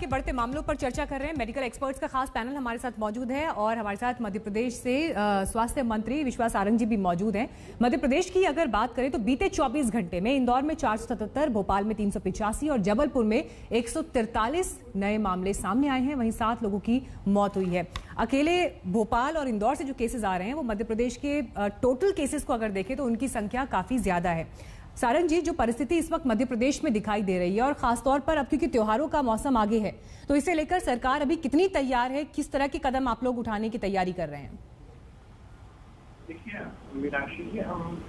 के बढ़ते मामलों पर चर्चा कर रहे हैं। मेडिकल एक्सपर्ट्स का खास पैनल हमारे साथ मौजूद है और हमारे साथ मध्य प्रदेश से स्वास्थ्य मंत्री विश्वास सारंग जी भी मौजूद हैं। मध्य प्रदेश की अगर बात करें तो बीते 24 घंटे में इंदौर में 477, भोपाल में 385 और जबलपुर में 143 नए मामले सामने आए हैं। वहीं 7 लोगों की मौत हुई है। अकेले भोपाल और इंदौर से जो केसेस आ रहे हैं वो मध्य प्रदेश के टोटल केसेस को अगर देखें तो उनकी संख्या काफी ज्यादा है। सारंग जी, जो परिस्थिति इस वक्त मध्य प्रदेश में दिखाई दे रही है और खासतौर पर अब क्योंकि त्योहारों का मौसम आगे है, तो इसे लेकर सरकार अभी कितनी तैयार है, किस तरह के कदम आप लोग उठाने की तैयारी कर रहे हैं? देखिए मीनाक्षी जी, हम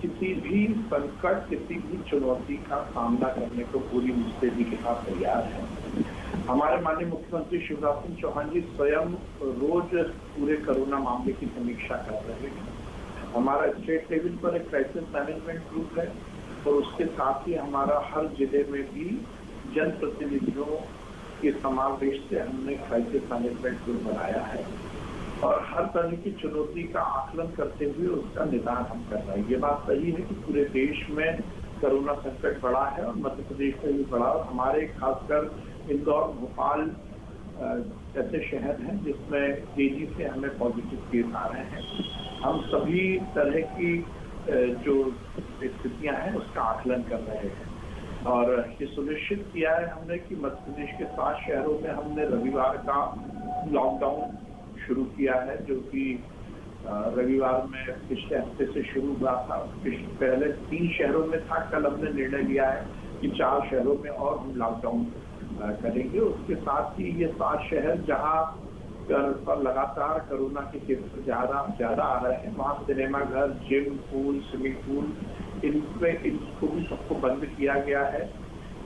किसी भी संकट, किसी भी चुनौती का सामना करने को पूरी मुस्तैदी के साथ तैयार है। हमारे माननीय मुख्यमंत्री शिवराज सिंह चौहान जी स्वयं रोज पूरे कोरोना मामले की समीक्षा कर रहे हैं। हमारा स्टेट लेवल पर एक क्राइसिस मैनेजमेंट ग्रुप है और उसके साथ ही हमारा हर जिले में भी जनप्रतिनिधियों के समावेश से हमने क्राइसिस मैनेजमेंट ग्रुप बनाया है और हर तरह की चुनौती का आकलन करते हुए उसका निदान हम कर रहे हैं। ये बात सही है कि पूरे देश में कोरोना संकट बड़ा है और मध्य प्रदेश में भी बड़ा, और हमारे खासकर इंदौर, भोपाल ऐसे शहर हैं जिसमें तेजी से हमें पॉजिटिव केस आ रहे हैं। हम सभी तरह की जो स्थितियां हैं उसका आकलन कर रहे हैं और ये सुनिश्चित किया है हमने कि मध्य प्रदेश के 7 शहरों में हमने रविवार का लॉकडाउन शुरू किया है, जो कि रविवार में पिछले हफ्ते से शुरू हुआ था। पहले 3 शहरों में था, कल हमने निर्णय लिया है कि 4 शहरों में और हम लॉकडाउन करेंगे। उसके साथ ही ये 7 शहर जहां पर लगातार कोरोना के केसेस ज्यादा आ रहे हैं, वहाँ सिनेमाघर, जिम, पूल, स्विमिंग पूल, इनको भी सबको बंद किया गया है।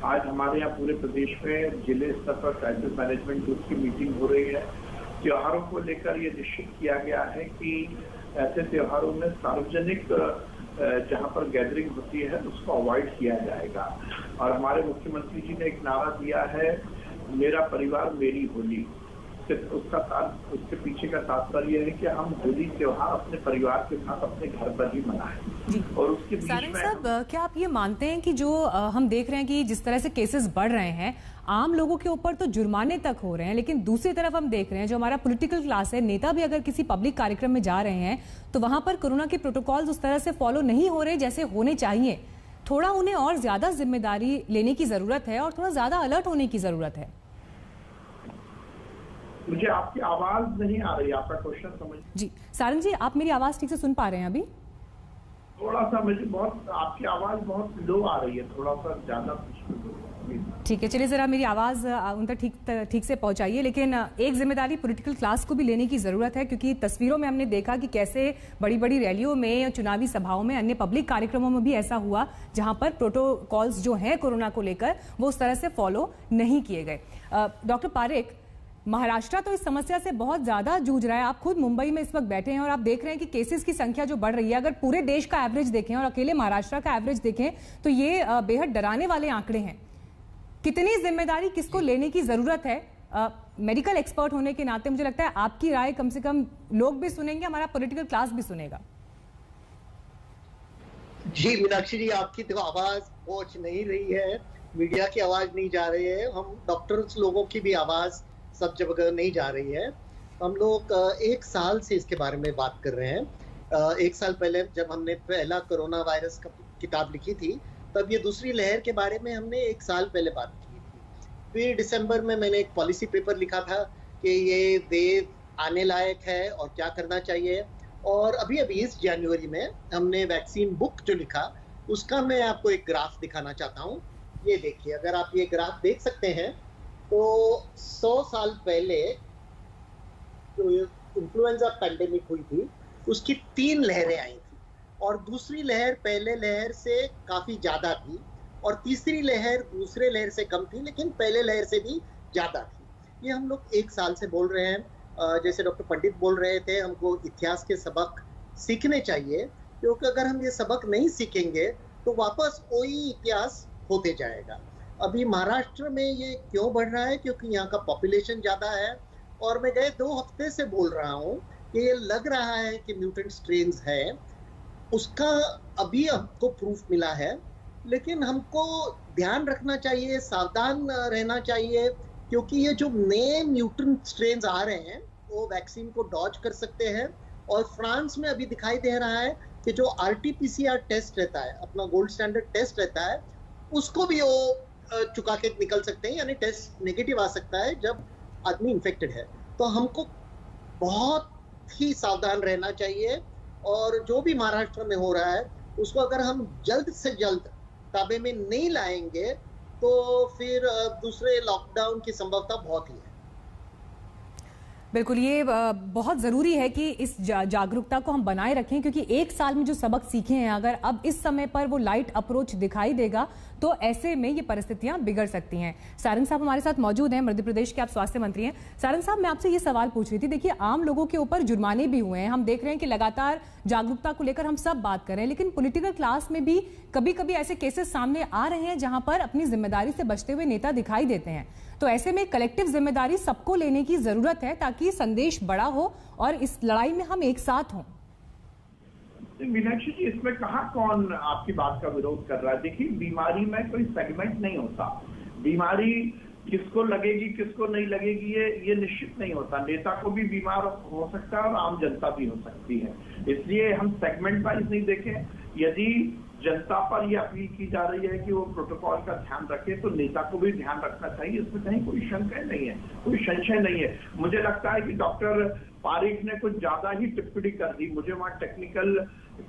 आज हमारे यहाँ पूरे प्रदेश में जिले स्तर पर क्राइसिस मैनेजमेंट ग्रुप की मीटिंग हो रही है। त्योहारों को लेकर ये निश्चित किया गया है कि ऐसे त्योहारों में सार्वजनिक जहाँ पर गैदरिंग होती है उसको अवॉइड किया जाएगा। और हमारे मुख्यमंत्री जी ने एक नारा दिया है, मेरा परिवार मेरी होली। उसके पीछे का तात्पर्य है कि हम होली त्योहार अपने परिवार के साथ अपने घर पर ही मनाएं। और उसके बीच सारंग साहब, क्या आप ये मानते हैं कि जो हम देख रहे हैं कि जिस तरह से केसेस बढ़ रहे हैं, आम लोगों के ऊपर तो जुर्माने तक हो रहे हैं, लेकिन दूसरी तरफ हम देख रहे हैं जो हमारा पॉलिटिकल क्लास है, नेता भी अगर किसी पब्लिक कार्यक्रम में जा रहे हैं तो वहां पर कोरोना के प्रोटोकॉल्स उस तरह से फॉलो नहीं हो रहे जैसे होने चाहिए। थोड़ा उन्हें और ज्यादा जिम्मेदारी लेने की जरूरत है और थोड़ा ज्यादा अलर्ट होने की जरूरत है। मुझे आपकी आवाज नहीं आ रही, आपका क्वेश्चन समझ। जी सारंग जी, आप मेरी आवाज ठीक से सुन पा रहे हैं? अभी थोड़ा सा मुझे आपकी आवाज बहुत लो आ रही है, थोड़ा सा ज्यादा। ठीक है, चलिए जरा मेरी आवाज उन तक ठीक से पहुंचाइए। लेकिन एक जिम्मेदारी पॉलिटिकल क्लास को भी लेने की जरूरत है, क्योंकि तस्वीरों में हमने देखा कि कैसे बड़ी बड़ी रैलियों में, चुनावी सभाओं में, अन्य पब्लिक कार्यक्रमों में भी ऐसा हुआ जहां पर प्रोटोकॉल्स जो हैं कोरोना को लेकर वो उस तरह से फॉलो नहीं किए गए। डॉक्टर पारेख, महाराष्ट्र तो इस समस्या से बहुत ज्यादा जूझ रहा है। आप खुद मुंबई में इस वक्त बैठे हैं और आप देख रहे हैं कि केसेस की संख्या जो बढ़ रही है, अगर पूरे देश का एवरेज देखें और अकेले महाराष्ट्र का एवरेज देखें तो ये बेहद डराने वाले आंकड़े हैं। कितनी जिम्मेदारी किसको लेने की जरूरत है? मेडिकल एक्सपर्ट होने के नाते मुझे लगता है आपकी राय कम से कम लोग भी सुनेंगे, हमारा पॉलिटिकल क्लास भी सुनेगा। जी मीनाक्षी जी, आपकी तो आवाज पहुंच नहीं रही है, मीडिया की आवाज नहीं जा रही है, हम डॉक्टर्स लोगों की भी आवाज सब जगह नहीं जा रही है। हम लोग 1 साल से इसके बारे में बात कर रहे हैं। 1 साल पहले जब हमने पहला कोरोना वायरस का किताब लिखी थी, तब ये दूसरी लहर के बारे में हमने 1 साल पहले बात की थी। फिर दिसंबर में मैंने एक पॉलिसी पेपर लिखा था कि ये वेव आने लायक है और क्या करना चाहिए। और अभी इस जनवरी में हमने वैक्सीन बुक जो लिखा, उसका मैं आपको एक ग्राफ दिखाना चाहता हूँ। ये देखिए, अगर आप ये ग्राफ देख सकते हैं तो 100 साल पहले जो इन्फ्लुएंजा पैंडेमिक हुई थी उसकी 3 लहरें आई थी, और दूसरी लहर पहले लहर से काफी ज्यादा थी, और तीसरी लहर दूसरे लहर से कम थी लेकिन पहले लहर से भी ज्यादा थी। ये हम लोग 1 साल से बोल रहे हैं। जैसे डॉक्टर पंडित बोल रहे थे, हमको इतिहास के सबक सीखने चाहिए, क्योंकि अगर हम ये सबक नहीं सीखेंगे तो वापस वही इतिहास होते जाएगा। अभी महाराष्ट्र में ये क्यों बढ़ रहा है? क्योंकि यहाँ का पॉपुलेशन ज्यादा है, और मैं गए 2 हफ्ते से बोल रहा हूँ कि ये लग रहा है कि म्यूटेंट स्ट्रेन्स है, उसका अभी हमको प्रूफ मिला है। लेकिन हमको ध्यान रखना चाहिए, सावधान रहना चाहिए क्योंकि ये जो नए म्यूटेंट स्ट्रेन्स आ रहे हैं वो वैक्सीन को डॉज कर सकते हैं। और फ्रांस में अभी दिखाई दे रहा है कि जो RT-PCR टेस्ट रहता है, अपना गोल्ड स्टैंडर्ड टेस्ट रहता है, उसको भी वो चुका के निकल सकते हैं, यानी टेस्ट नेगेटिव आ सकता है जब आदमी इन्फेक्टेड है। तो हमको बहुत ही सावधान रहना चाहिए, और जो भी महाराष्ट्र में हो रहा है उसको अगर हम जल्द से जल्द ताबे में नहीं लाएंगे तो फिर दूसरे लॉकडाउन की संभावना बहुत ही है। बिल्कुल, ये बहुत ज़रूरी है कि इस जागरूकता को हम बनाए रखें, क्योंकि एक साल में जो सबक सीखे हैं, अगर अब इस समय पर वो लाइट अप्रोच दिखाई देगा तो ऐसे में ये परिस्थितियां बिगड़ सकती हैं। सारंग साहब हमारे साथ मौजूद हैं, मध्य प्रदेश के आप स्वास्थ्य मंत्री हैं। सारंग साहब, मैं आपसे ये सवाल पूछ रही थी, देखिए आम लोगों के ऊपर जुर्माने भी हुए हैं, हम देख रहे हैं कि लगातार जागरूकता को लेकर हम सब बात कर रहे हैं, लेकिन पॉलिटिकल क्लास में भी कभी कभी ऐसे केसेस सामने आ रहे हैं जहां पर अपनी जिम्मेदारी से बचते हुए नेता दिखाई देते हैं। तो ऐसे में कलेक्टिव जिम्मेदारी सबको लेने की जरूरत है ताकि संदेश बड़ा हो और इस लड़ाई में हम एक साथ हों। मीनाक्षी जी, इसमें कहाँ कौन आपकी बात का विरोध कर रहा है? देखिए, बीमारी में कोई सेगमेंट नहीं होता। बीमारी किसको लगेगी किसको नहीं लगेगी ये निश्चित नहीं होता। नेता को भी बीमार हो सकता है और आम जनता भी हो सकती है। इसलिए हम सेगमेंट वाइज नहीं देखें। यदि जनता पर यह अपील की जा रही है कि वो प्रोटोकॉल का ध्यान रखे, तो नेता को भी ध्यान रखना चाहिए। इसमें कहीं कोई शंका नहीं है, कोई संशय नहीं है। मुझे लगता है कि डॉक्टर पारिक ने कुछ ज्यादा ही टिप्पणी कर दी। मुझे वहां टेक्निकल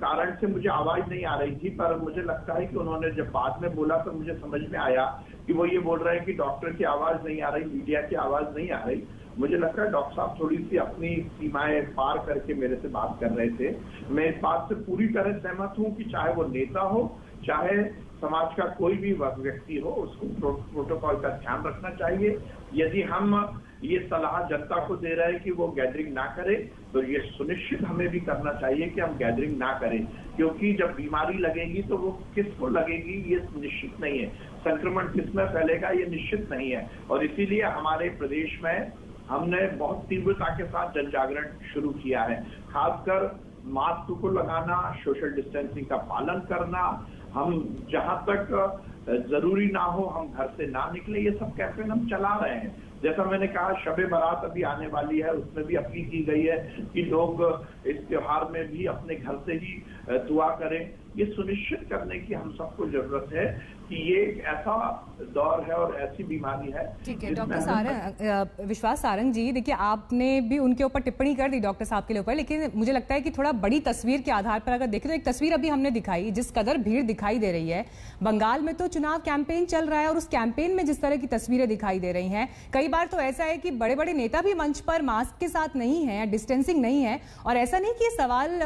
कारण से मुझे आवाज नहीं आ रही थी, पर मुझे लगता है कि उन्होंने जब बाद में बोला तो मुझे समझ में आया कि वो ये बोल रहे हैं कि डॉक्टर की आवाज नहीं आ रही, मीडिया की आवाज नहीं आ रही। मुझे लगता है डॉक्टर साहब थोड़ी सी अपनी सीमाएं पार करके मेरे से बात कर रहे थे। मैं इस बात से पूरी तरह सहमत हूं कि चाहे वो नेता हो, चाहे समाज का कोई भी व्यक्ति हो, उसको प्रोटोकॉल का ध्यान रखना चाहिए। यदि हम ये सलाह जनता को दे रहे हैं कि वो गैदरिंग ना करे, तो ये सुनिश्चित हमें भी करना चाहिए कि हम गैदरिंग ना करें, क्योंकि जब बीमारी लगेगी तो वो किसको लगेगी ये निश्चित नहीं है। संक्रमण किसमें फैलेगा ये निश्चित नहीं है। और इसीलिए हमारे प्रदेश में हमने बहुत तीव्रता के साथ जन जागरण शुरू किया है। खासकर मास्क को लगाना, सोशल डिस्टेंसिंग का पालन करना, हम जहां तक जरूरी ना हो हम घर से ना निकले, ये सब कैंपेन हम चला रहे हैं। जैसा मैंने कहा, शबे बारात अभी आने वाली है, उसमें भी अपील की गई है कि लोग इस त्योहार में भी अपने घर से ही दुआ करें। ये सुनिश्चित करने की हम सबको जरूरत है कि ये एक ऐसा दौर है और ऐसी बीमारी है। ठीक है डॉक्टर सारंग, विश्वास सारंग जी, देखिए आपने भी उनके ऊपर टिप्पणी कर दी डॉक्टर साहब के ऊपर, लेकिन मुझे लगता है कि थोड़ा बड़ी तस्वीर के आधार पर अगर देखें तो एक तस्वीर अभी हमने दिखाई, जिस कदर भीड़ दिखाई दे रही है। बंगाल में तो चुनाव कैंपेन चल रहा है और उस कैंपेन में जिस तरह की तस्वीरें दिखाई दे रही हैं, कई बार तो ऐसा है कि बड़े बड़े नेता भी मंच पर मास्क के साथ नहीं है, डिस्टेंसिंग नहीं है। और ऐसा नहीं कि सवाल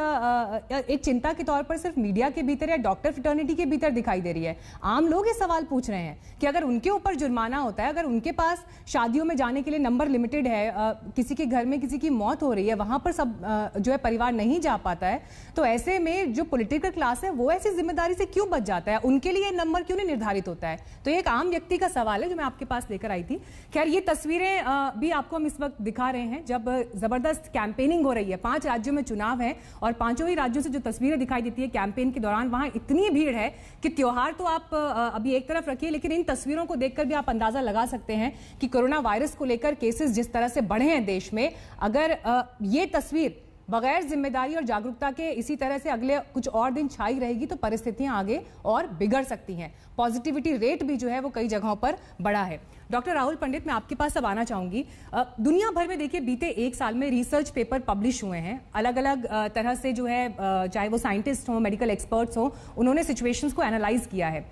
एक चिंता के तौर पर सिर्फ मीडिया के भीतर या डॉक्टर फ्रेटर्निटी के भीतर दिखाई दे रही है। आम लोग ये सवाल पूछ रहे हैं कि अगर उनके ऊपर जुर्माना होता है, अगर उनके पास शादियों में जाने के लिए नंबर लिमिटेड है, किसी के घर में किसी की मौत हो रही है, वहां पर सब जो है परिवार नहीं जा पाता है, तो ऐसे में जो पॉलिटिकल क्लास है वो ऐसी जिम्मेदारी से क्यों बच जाता है? उनके लिए नंबर क्यों नहीं निर्धारित होता है? तो ये एक आम व्यक्ति का सवाल है जो मैं आपके पास लेकर आई थी। खैर, ये तस्वीरें भी आपको हम इस वक्त दिखा रहे हैं जब जबरदस्त कैंपेनिंग हो रही है। 5 राज्यों में चुनाव है और 5 ही राज्यों से जो तस्वीरें दिखाई देती है कैंपेन के दौरान, वहां इतनी भीड़ है कि त्योहार तो आप अभी एक तरफ रखिए, लेकिन इन तस्वीरों को देखकर भी आप अंदाजा लगा सकते हैं कि कोरोना वायरस को लेकर केसेस जिस तरह से बढ़े हैं देश में, अगर ये तस्वीर बगैर जिम्मेदारी और जागरूकता के इसी तरह से अगले कुछ और दिन छाई रहेगी तो परिस्थितियां आगे और बिगड़ सकती हैं। पॉजिटिविटी रेट भी जो है वो कई जगहों पर बढ़ा है। डॉक्टर राहुल पंडित, मैं आपके पास अब आना चाहूंगी। दुनिया भर में देखिए बीते 1 साल में रिसर्च पेपर पब्लिश हुए हैं, अलग अलग तरह से जो है, चाहे वो साइंटिस्ट हो, मेडिकल एक्सपर्ट्स हो, उन्होंने सिचुएशंस को एनालाइज किया है।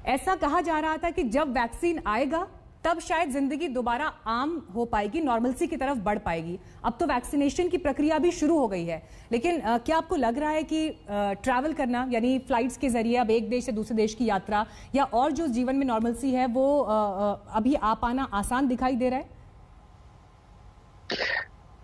ऐसा कहा जा रहा था कि जब वैक्सीन आएगा तब शायद जिंदगी दोबारा आम हो पाएगी, नॉर्मलसी की तरफ बढ़ पाएगी। अब तो वैक्सीनेशन की प्रक्रिया भी शुरू हो गई है, लेकिन क्या आपको लग रहा है कि ट्रैवल करना, यानी फ्लाइट्स के जरिए अब एक देश से दूसरे देश की यात्रा या और जो जीवन में नॉर्मलसी है वो अभी आ पाना आसान दिखाई दे रहा है?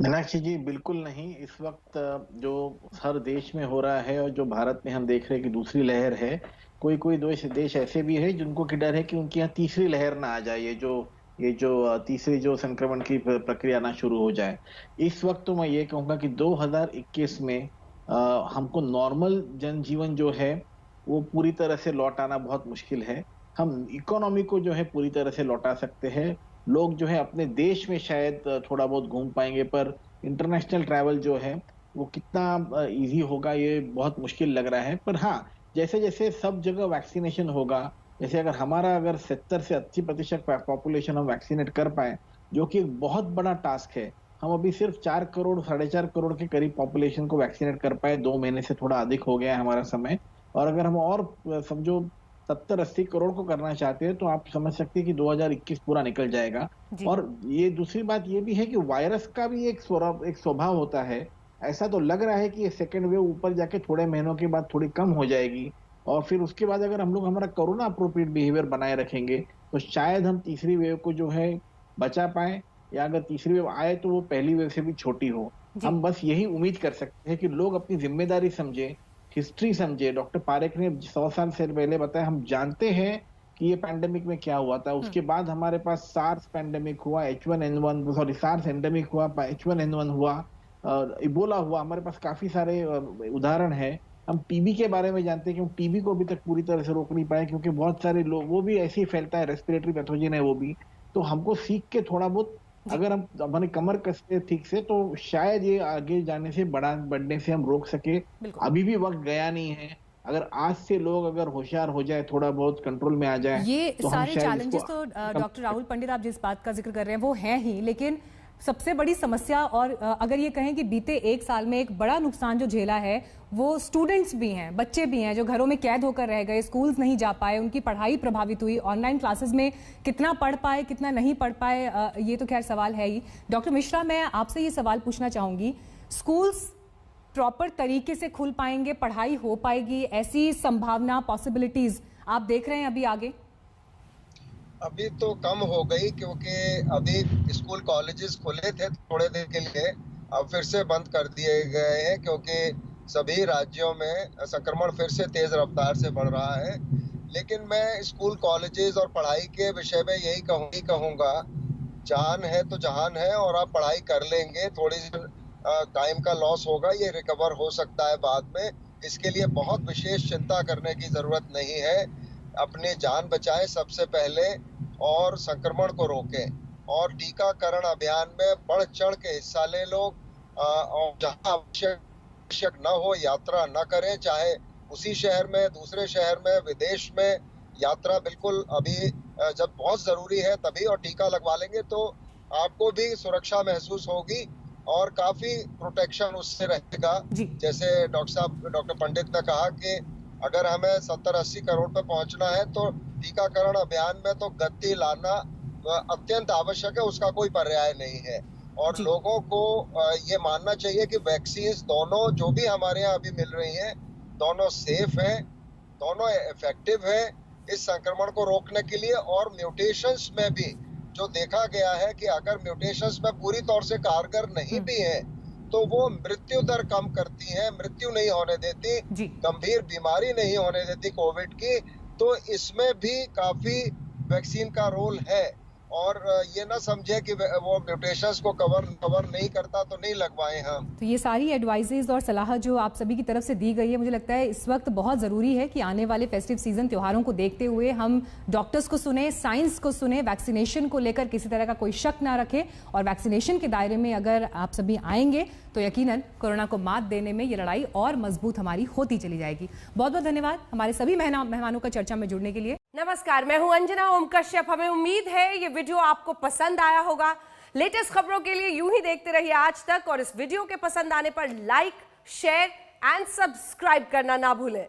मीनाक्षी जी, बिल्कुल नहीं। इस वक्त जो हर देश में हो रहा है और जो भारत में हम देख रहे हैं कि दूसरी लहर है, कोई देश ऐसे भी है जिनको की डर है कि उनके यहाँ तीसरी लहर ना आ जाए, ये जो तीसरी जो संक्रमण की प्रक्रिया ना शुरू हो जाए। इस वक्त तो मैं ये कहूँगा कि 2021 में हमको नॉर्मल जनजीवन जो है वो पूरी तरह से लौटाना बहुत मुश्किल है। हम इकोनॉमी को जो है पूरी तरह से लौटा सकते हैं, लोग जो है अपने देश में शायद थोड़ा बहुत घूम पाएंगे, पर इंटरनेशनल ट्रैवल जो है वो कितना इजी होगा ये बहुत मुश्किल लग रहा है। पर हाँ, जैसे जैसे सब जगह वैक्सीनेशन होगा, जैसे अगर 70 से 80% पॉपुलेशन हम वैक्सीनेट कर पाए, जो कि एक बहुत बड़ा टास्क है। हम अभी सिर्फ 4 करोड़ 4.5 करोड़ के करीब पॉपुलेशन को वैक्सीनेट कर पाए, 2 महीने से थोड़ा अधिक हो गया है हमारा समय। और अगर हम और समझो 70-80 करोड़ को करना चाहते हैं, तो आप समझ सकते हैं कि 2021 पूरा निकल जाएगा। और ये दूसरी बात ये भी है कि वायरस का भी एक स्वभाव होता है। ऐसा तो लग रहा है कि ये सेकेंड वेव ऊपर जाके थोड़े महीनों के बाद थोड़ी कम हो जाएगी, और फिर उसके बाद अगर हम लोग हमारा कोरोना अप्रोप्रिएट बिहेवियर बनाए रखेंगे, तो शायद हम तीसरी वेव को जो है बचा पाए, या अगर तीसरी वेव आए तो वो पहली वेव से भी छोटी हो। हम बस यही उम्मीद कर सकते हैं कि लोग अपनी जिम्मेदारी समझे, हिस्ट्री समझे। डॉक्टर पारेख ने 100 साल से पहले बताया, हम जानते हैं कि ये पैंडेमिक में क्या हुआ था। उसके बाद हमारे पास सार्स पैंडेमिक हुआ, सार्स एंडेमिक हुआ, H1N1 हुआ, इबोला हुआ। हमारे पास काफी सारे उदाहरण है। हम टीबी के बारे में जानते हैं, क्योंकि टीबी को अभी तक पूरी तरह से रोक नहीं पाए, क्योंकि बहुत सारे लोग, वो भी ऐसे ही फैलता है, रेस्पिरेटरी पैथोजन है वो भी। तो हमको सीख के थोड़ा बहुत अगर हम अपने कमर कसते ठीक से, तो शायद ये आगे जाने से बढ़ने से हम रोक सके। अभी भी वक्त गया नहीं है। अगर आज से लोग अगर होशियार हो जाए, थोड़ा बहुत कंट्रोल में आ जाए, ये तो सारे चैलेंजेस तो डॉक्टर राहुल पंडित आप जिस बात का जिक्र कर रहे हैं वो हैं ही, लेकिन सबसे बड़ी समस्या, और अगर ये कहें कि बीते 1 साल में एक बड़ा नुकसान जो झेला है, वो स्टूडेंट्स भी हैं, बच्चे भी हैं, जो घरों में कैद होकर रह गए, स्कूल्स नहीं जा पाए, उनकी पढ़ाई प्रभावित हुई। ऑनलाइन क्लासेस में कितना पढ़ पाए, कितना नहीं पढ़ पाए, ये तो खैर सवाल है ही। डॉक्टर मिश्रा, मैं आपसे ये सवाल पूछना चाहूंगी, स्कूल्स प्रॉपर तरीके से खुल पाएंगे, पढ़ाई हो पाएगी, ऐसी संभावना, पॉसिबिलिटीज आप देख रहे हैं अभी आगे? अभी तो कम हो गई, क्योंकि अभी स्कूल कॉलेजेस खुले थे थोड़े देर के लिए, अब फिर से बंद कर दिए गए हैं, क्योंकि सभी राज्यों में संक्रमण फिर से तेज रफ्तार से बढ़ रहा है। लेकिन मैं स्कूल कॉलेजेस और पढ़ाई के विषय में यही कहूँगा, जान है तो जहान है, और आप पढ़ाई कर लेंगे, थोड़ी सी टाइम का लॉस होगा, ये रिकवर हो सकता है बाद में। इसके लिए बहुत विशेष चिंता करने की जरूरत नहीं है। अपनी जान बचाएं सबसे पहले, और संक्रमण को रोकें, और टीकाकरण अभियान में बढ़ चढ़ के हिस्सा ले लोग, और जहां आवश्यक न हो यात्रा न करें, चाहे उसी शहर में, दूसरे शहर में, विदेश में। यात्रा बिल्कुल अभी जब बहुत जरूरी है तभी, और टीका लगवा लेंगे तो आपको भी सुरक्षा महसूस होगी और काफी प्रोटेक्शन उससे रहेगा। जैसे डॉक्टर पंडित ने कहा कि अगर हमें 70-80 करोड़ पे पहुंचना है, तो टीकाकरण अभियान में तो गति लाना अत्यंत आवश्यक है, उसका कोई पर्याय नहीं है। और लोगों को ये मानना चाहिए कि वैक्सीन दोनों जो भी हमारे यहाँ अभी मिल रही हैं, दोनों सेफ हैं, दोनों इफेक्टिव हैं इस संक्रमण को रोकने के लिए। और म्यूटेशंस में भी जो देखा गया है कि अगर म्यूटेशंस में पूरी तौर से कारगर नहीं भी है, तो वो मृत्यु दर कम करती है, मृत्यु नहीं होने देती, गंभीर बीमारी नहीं होने देती कोविड की। तो इसमें भी काफी वैक्सीन का रोल है। और ये ना समझे कि वो म्यूटेशंस को कवर नहीं करता तो नहीं लगवाएं हम। तो ये सारी एडवाइजेज और सलाह जो आप सभी की तरफ से दी गई है, मुझे लगता है इस वक्त बहुत ज़रूरी है कि आने वाले फेस्टिव सीजन, त्योहारों को देखते हुए हम डॉक्टर्स को सुने, साइंस को सुने, वैक्सीनेशन को लेकर किसी तरह का कोई शक ना रखें, और वैक्सीनेशन के दायरे में अगर आप सभी आएंगे तो यकीनन कोरोना को मात देने में ये लड़ाई और मजबूत हमारी होती चली जाएगी। बहुत बहुत धन्यवाद हमारे सभी मेहमानों का चर्चा में जुड़ने के लिए। नमस्कार, मैं हूं अंजना ओम कश्यप। हमें उम्मीद है ये वीडियो आपको पसंद आया होगा। लेटेस्ट खबरों के लिए यूं ही देखते रहिए आज तक, और इस वीडियो के पसंद आने पर लाइक, शेयर एंड सब्सक्राइब करना ना भूलें।